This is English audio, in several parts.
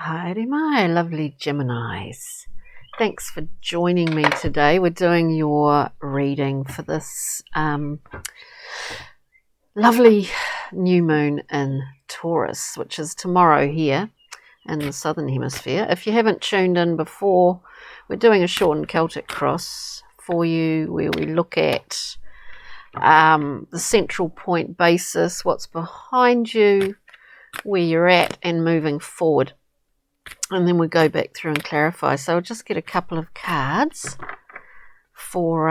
Alrighty, my lovely Geminis. Thanks for joining me today. We're doing your reading for this lovely new moon in Taurus, which is tomorrow here in the Southern Hemisphere. If you haven't tuned in before, we're doing a shortened Celtic cross for you where we look at the central point basis, what's behind you, where you're at, and moving forward. And then we go back through and clarify. So I'll just get a couple of cards for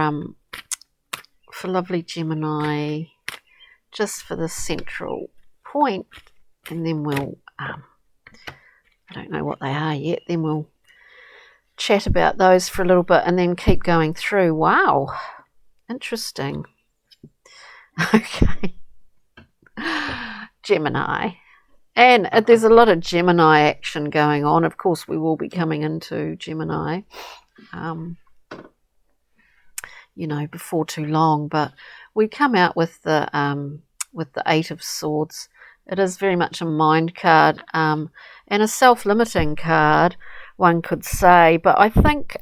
lovely Gemini, just for the central point, and then we'll I don't know what they are yet, then we'll chat about those for a little bit and then keep going through. Wow, interesting. Okay. Gemini. And there's a lot of Gemini action going on. Of course, we will be coming into Gemini, before too long. But we come out with the Eight of Swords. It is very much a mind card and a self-limiting card, one could say. But I think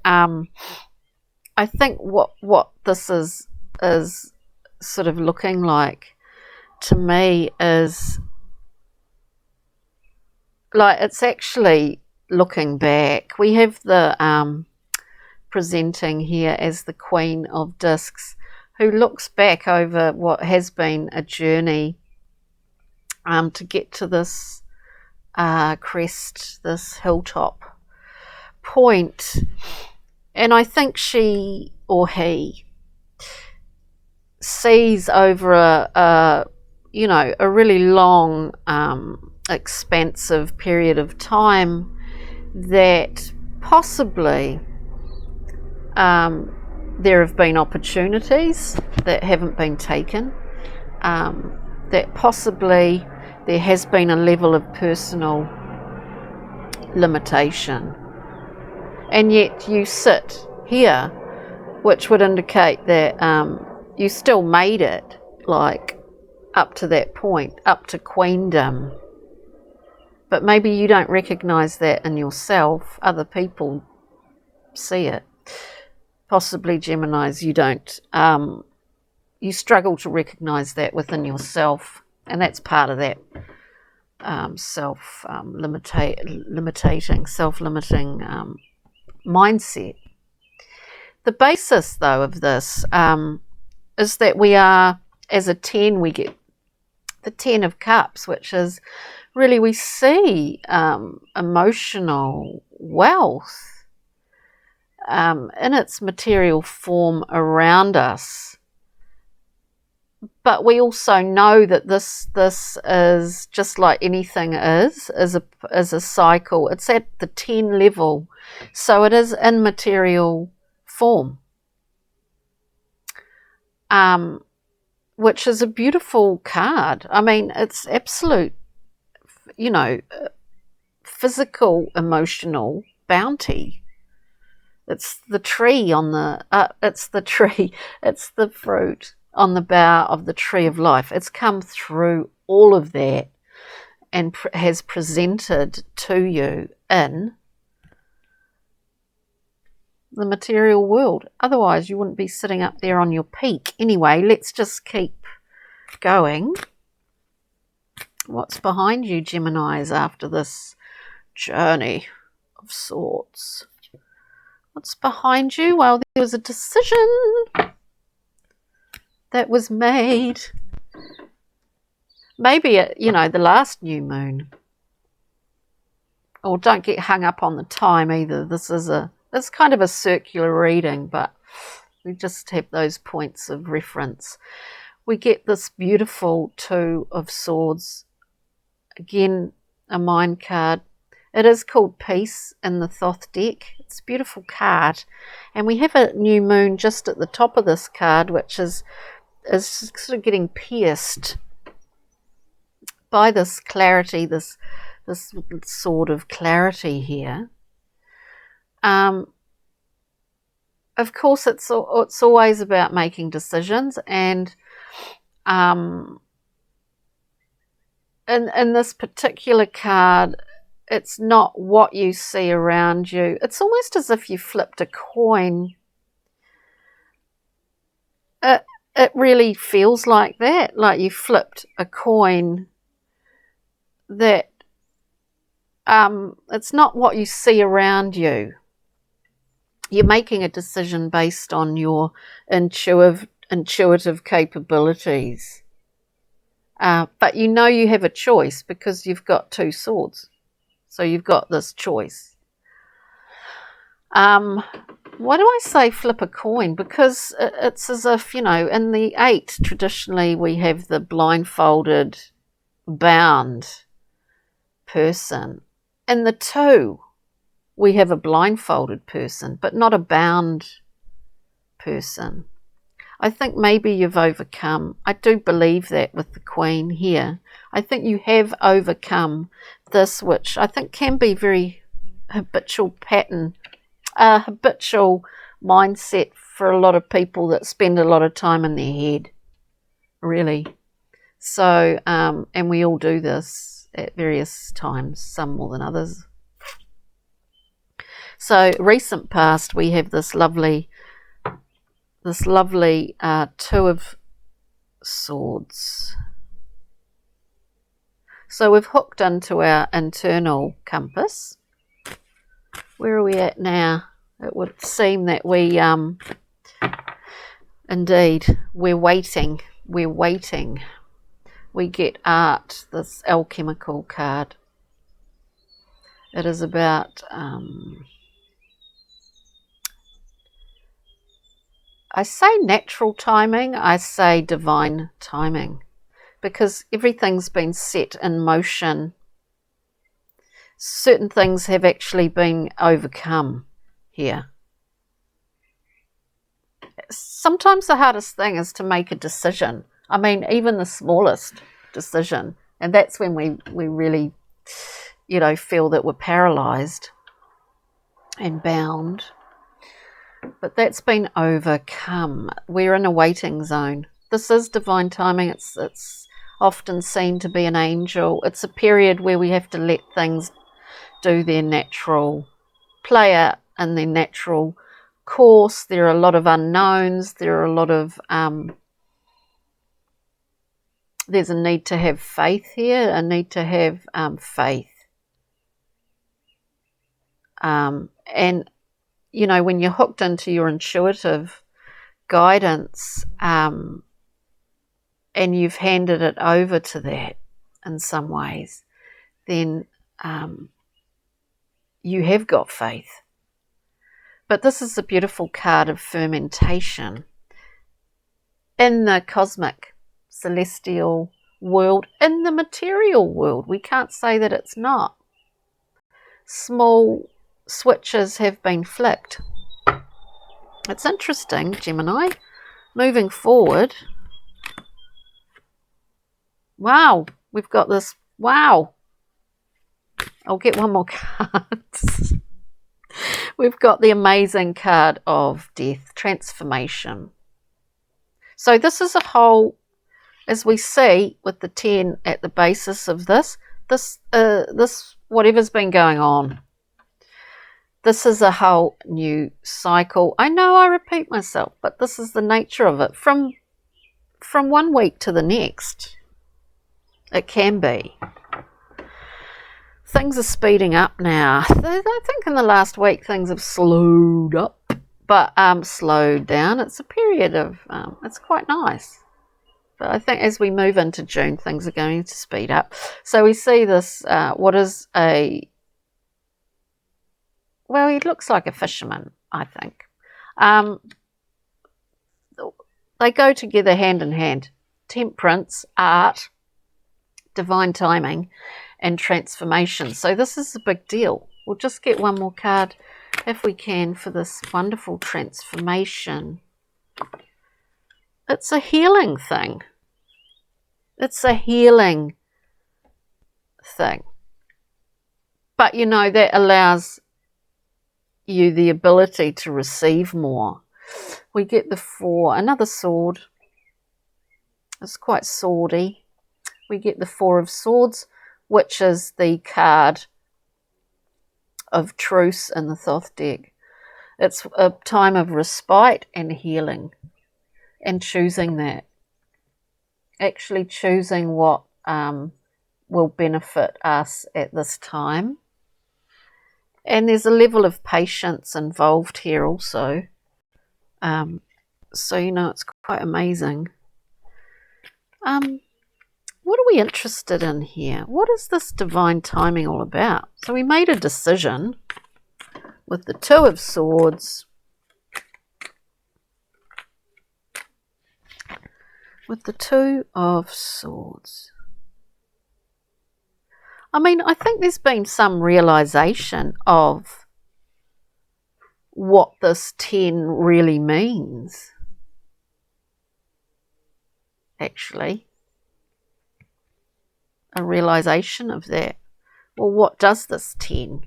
what this is sort of looking like to me is, like, it's actually looking back. We have the presenting here as the Queen of Discs, who looks back over what has been a journey to get to this crest, this hilltop point. And I think she or he sees over a really long expansive period of time that possibly there have been opportunities that haven't been taken, that possibly there has been a level of personal limitation, and yet you sit here, which would indicate that you still made it, like, up to that point, up to queendom. But maybe you don't recognise that in yourself. Other people see it. Possibly Geminis, you don't. You struggle to recognise that within yourself, and that's part of that self-limiting mindset. The basis, though, of this is that we are, as a 10, we get the 10 of Cups, which is really, we see emotional wealth in its material form around us. But we also know that this is just like anything is a cycle. It's at the 10 level, so it is in material form, which is a beautiful card. I mean, it's absolute, physical, emotional bounty. It's the tree on the, it's the fruit on the bough of the tree of life. It's come through all of that and has presented to you in the material world. Otherwise, you wouldn't be sitting up there on your peak. Anyway, let's just keep going. What's behind you, Geminis, after this journey of sorts? What's behind you? Well, there was a decision that was made. Maybe at, the last new moon. Or don't get hung up on the time either. It's kind of a circular reading, but we just have those points of reference. We get this beautiful Two of Swords. Again, a mind card. It is called Peace in the Thoth deck. It's a beautiful card. And we have a new moon just at the top of this card, which is sort of getting pierced by this clarity, this sword of clarity here. Of course, it's always about making decisions, and in this particular card, it's not what you see around you. It's almost as if you flipped a coin. It really feels like that, like you flipped a coin, that it's not what you see around you. You're making a decision based on your intuitive capabilities. But you know you have a choice because you've got 2 swords. So you've got this choice. Why do I say flip a coin? Because it's as if, you know, in the 8, traditionally we have the blindfolded, bound person. In the 2, we have a blindfolded person, but not a bound person. I think maybe you've overcome. I do believe that with the Queen here. I think you have overcome this, which I think can be very habitual pattern, habitual mindset for a lot of people that spend a lot of time in their head, really. So, and we all do this at various times, some more than others. So, recent past, we have this lovely 2 of Swords. So we've hooked into our internal compass. Where are we at now? It would seem that we, indeed, we're waiting. We get art, this alchemical card. It is about, I say natural timing, I say divine timing, because everything's been set in motion. Certain things have actually been overcome here. Sometimes the hardest thing is to make a decision. I mean, even the smallest decision. And that's when we really, you know, feel that we're paralyzed and bound. But that's been overcome. We're in a waiting zone. This is divine timing. It's often seen to be an angel. It's a period where we have to let things do their natural, play out in their natural course. There are a lot of unknowns. There are a lot of, there's a need to have faith here, a need to have faith. And you know, when you're hooked into your intuitive guidance, and you've handed it over to that in some ways, then you have got faith. But this is a beautiful card of fermentation in the cosmic, celestial world, in the material world. We can't say that it's not. Small switches have been flicked. It's interesting, Gemini. Moving forward. Wow, we've got this. Wow. I'll get one more card. We've got the amazing card of death, transformation. So this is a whole, as we see with the 10 at the basis of this whatever's been going on. This is a whole new cycle. I know I repeat myself, but this is the nature of it. From 1 week to the next, it can be. Things are speeding up now. I think in the last week things have slowed up, but slowed down. It's a period of, it's quite nice. But I think as we move into June, things are going to speed up. So we see this, what is a, well, he looks like a fisherman, I think. They go together hand in hand. Temperance, art, divine timing, and transformation. So this is a big deal. We'll just get one more card, if we can, for this wonderful transformation. It's a healing thing. It's a healing thing. But, you know, that allows you the ability to receive more. We get the 4, another sword. It's quite swordy. We get the 4 of Swords, which is the card of truce in the Thoth deck. It's a time of respite and healing, and choosing that. Actually choosing what will benefit us at this time. And there's a level of patience involved here also. So, it's quite amazing. What are we interested in here? What is this divine timing all about? So we made a decision with the Two of Swords. With the Two of Swords. I mean, I think there's been some realization of what this 10 really means, actually. A realization of that. Well, what does this 10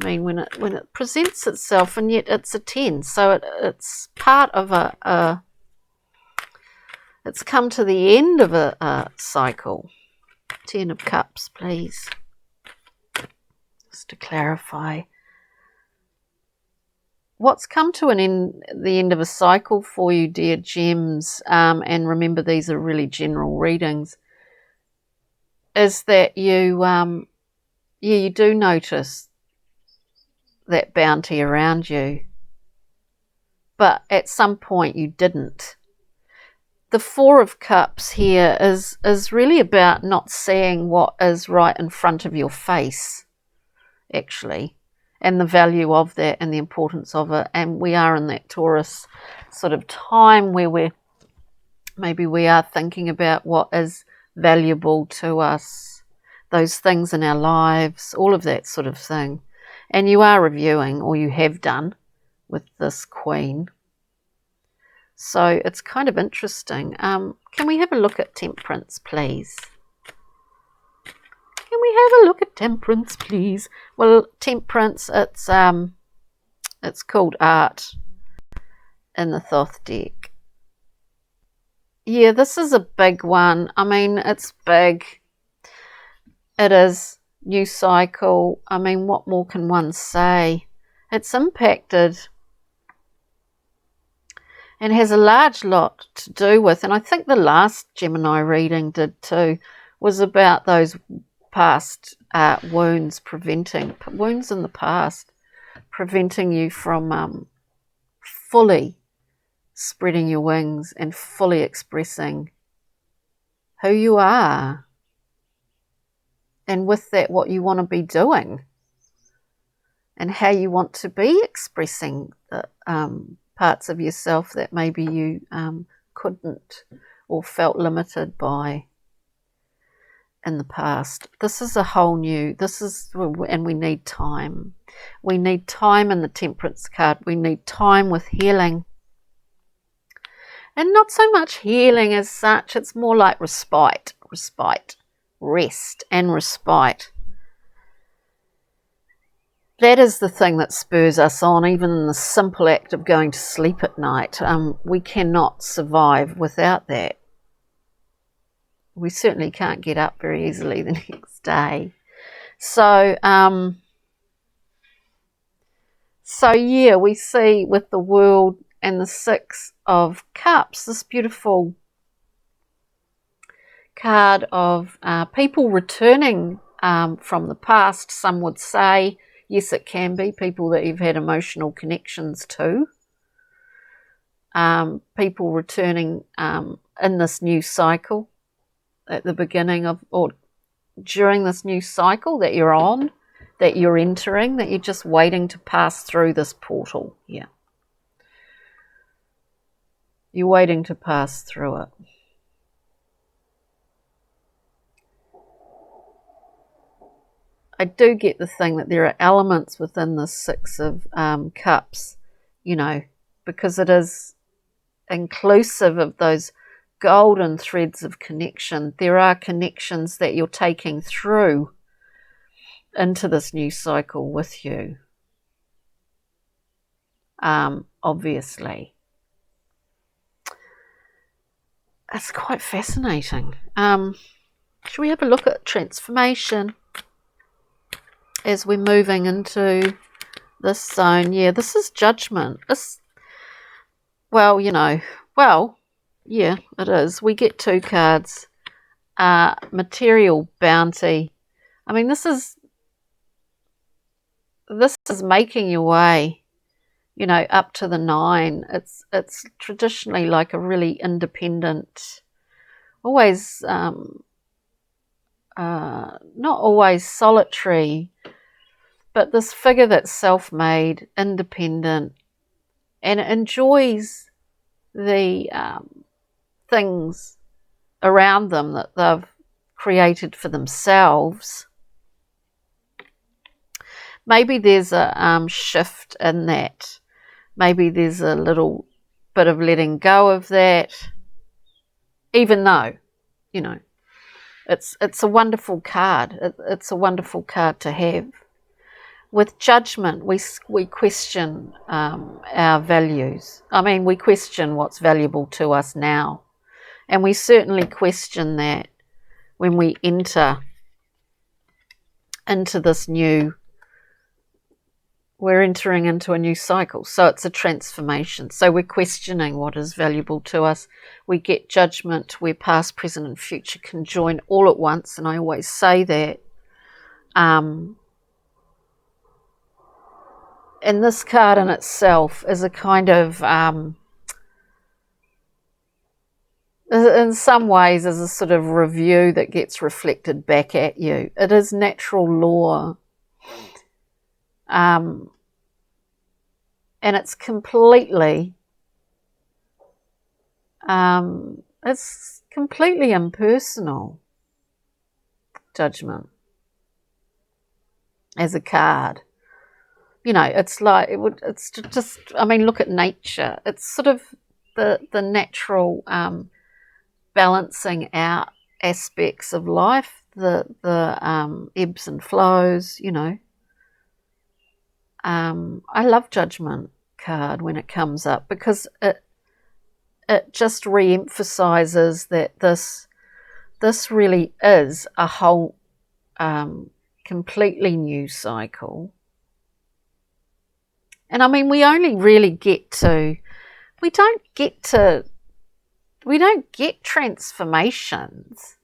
mean when it presents itself, and yet it's a 10, so it's part of it's come to the end of a cycle. 10 of Cups, please. Just to clarify. What's come to the end of a cycle for you, dear gems, and remember these are really general readings, is that you do notice that bounty around you, but at some point you didn't. The Four of Cups here is really about not seeing what is right in front of your face, actually, and the value of that and the importance of it. And we are in that Taurus sort of time where we are thinking about what is valuable to us, those things in our lives, all of that sort of thing. And you are reviewing, or you have done, with this Queen. So it's kind of interesting. Can we have a look at Temperance, please? Can we have a look at Temperance, please? Well, Temperance, it's called Art in the Thoth deck. Yeah, this is a big one. I mean, it's big. It is new cycle. I mean, what more can one say? It's impacted and has a large lot to do with, and I think the last Gemini reading did too, was about those past wounds in the past, preventing you from fully spreading your wings and fully expressing who you are, and with that what you want to be doing and how you want to be expressing the parts of yourself that maybe you couldn't or felt limited by in the past. This is a whole new, and we need time. We need time in the Temperance card. We need time with healing. And not so much healing as such, it's more like respite, rest and respite. That is the thing that spurs us on, even in the simple act of going to sleep at night. We cannot survive without that. We certainly can't get up very easily the next day. So yeah, we see with the World and the Six of Cups, this beautiful card of people returning from the past, some would say. Yes, it can be people that you've had emotional connections to. People returning in this new cycle at the beginning of, or during this new cycle that you're on, that you're entering, that you're just waiting to pass through this portal here. You're waiting to pass through it. I do get the thing that there are elements within the Six of Cups, because it is inclusive of those golden threads of connection. There are connections that you're taking through into this new cycle with you, obviously. It's quite fascinating. Should we have a look at transformation? as we're moving into this zone. Yeah, this is judgment. Well, yeah, it is. We get 2 cards. Material bounty. I mean, this is making your way, up to the 9. It's traditionally like a really independent, always not always solitary, but this figure that's self-made, independent, and enjoys the things around them that they've created for themselves. Maybe there's a shift in that. Maybe there's a little bit of letting go of that, even though, it's a wonderful card. It's a wonderful card to have. With judgment, we question our values. I mean, we question what's valuable to us now. And we certainly question that when we enter into this we're entering into a new cycle. So it's a transformation. So we're questioning what is valuable to us. We get judgment where past, present, and future can join all at once. And I always say that. And this card in itself is a kind of, in some ways, is a sort of review that gets reflected back at you. It is natural law. And it's completely impersonal, judgment, as a card. It's like it's just, I mean, look at nature. It's sort of the natural balancing out aspects of life, the ebbs and flows, I love judgment card when it comes up, because it just re-emphasizes that this really is a whole completely new cycle. And I mean, we don't get transformations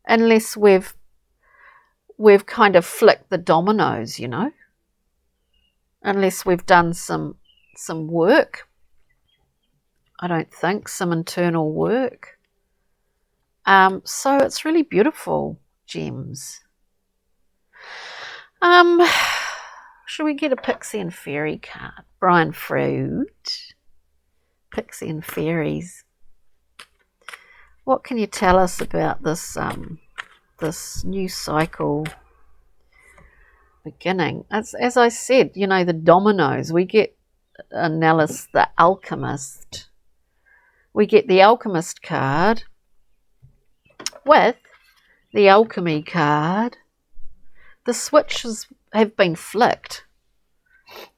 unless we've kind of flicked the dominoes, unless we've done some work. I don't think, some internal work. So it's really beautiful, gems. Should we get a Pixie and Fairy card? Brian Froud. Pixie and Fairies. What can you tell us about this this new cycle beginning? As I said, the dominoes. We get Nellis, the Alchemist. We get the Alchemist card with the Alchemy card. The switches have been flicked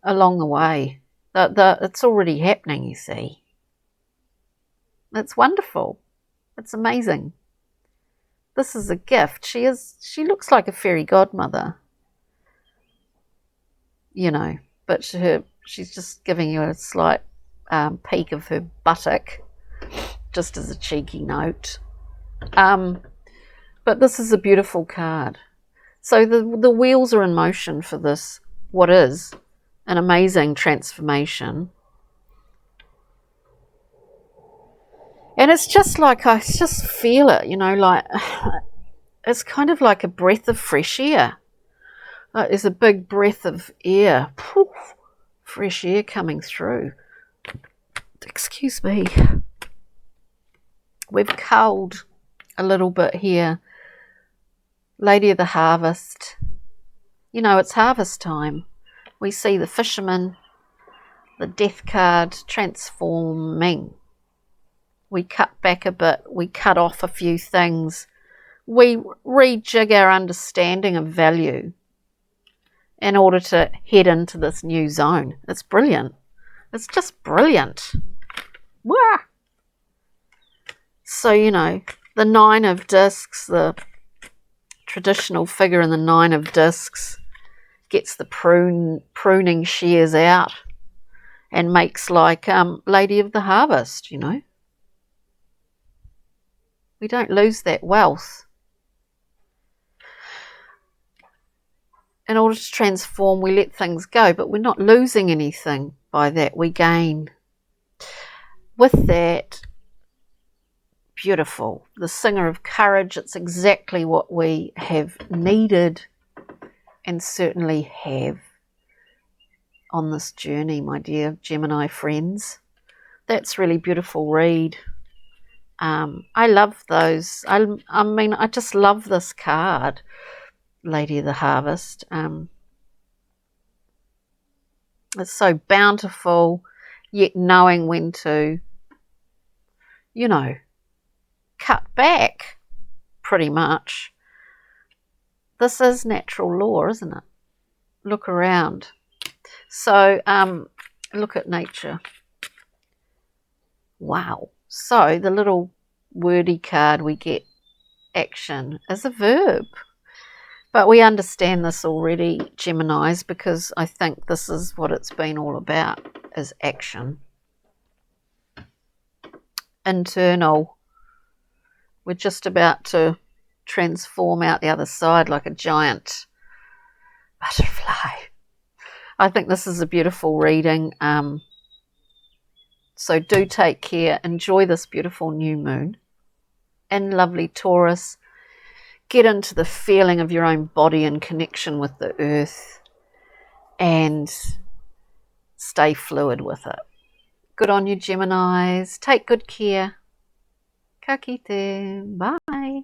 along the way. It's already happening, you see. It's wonderful. It's amazing. This is a gift. She looks like a fairy godmother, but she's just giving you a slight peek of her buttock, just as a cheeky note. But this is a beautiful card. So the wheels are in motion for this, what is an amazing transformation. And it's just like, I just feel it, like it's kind of like a breath of fresh air. There's a big breath of air, fresh air coming through. Excuse me. We've culled a little bit here. Lady of the Harvest. It's harvest time. We see the fisherman, the death card transforming. We cut back a bit. We cut off a few things. We rejig our understanding of value in order to head into this new zone. It's brilliant. It's just brilliant. Wah! So, the 9 of discs, the traditional figure in the 9 of discs, gets the pruning shears out and makes like Lady of the Harvest, you know. We don't lose that wealth. In order to transform, we let things go, but we're not losing anything by that. We gain. With that, beautiful. The Singer of Courage, it's exactly what we have needed and certainly have on this journey, my dear Gemini friends. That's really beautiful read. I love those. I mean, I just love this card, Lady of the Harvest. It's so bountiful, yet knowing when to, you know, cut back, pretty much. This is natural law, isn't it? Look around. So, look at nature. Wow. So, the little wordy card we get, action, is a verb. But we understand this already, Geminis, because I think this is what it's been all about, is action. Internal. We're just about to transform out the other side like a giant butterfly. I think this is a beautiful reading. So do take care. Enjoy this beautiful new moon. And lovely Taurus, get into the feeling of your own body and connection with the earth and stay fluid with it. Good on you, Geminis. Take good care. Ka kite. Bye.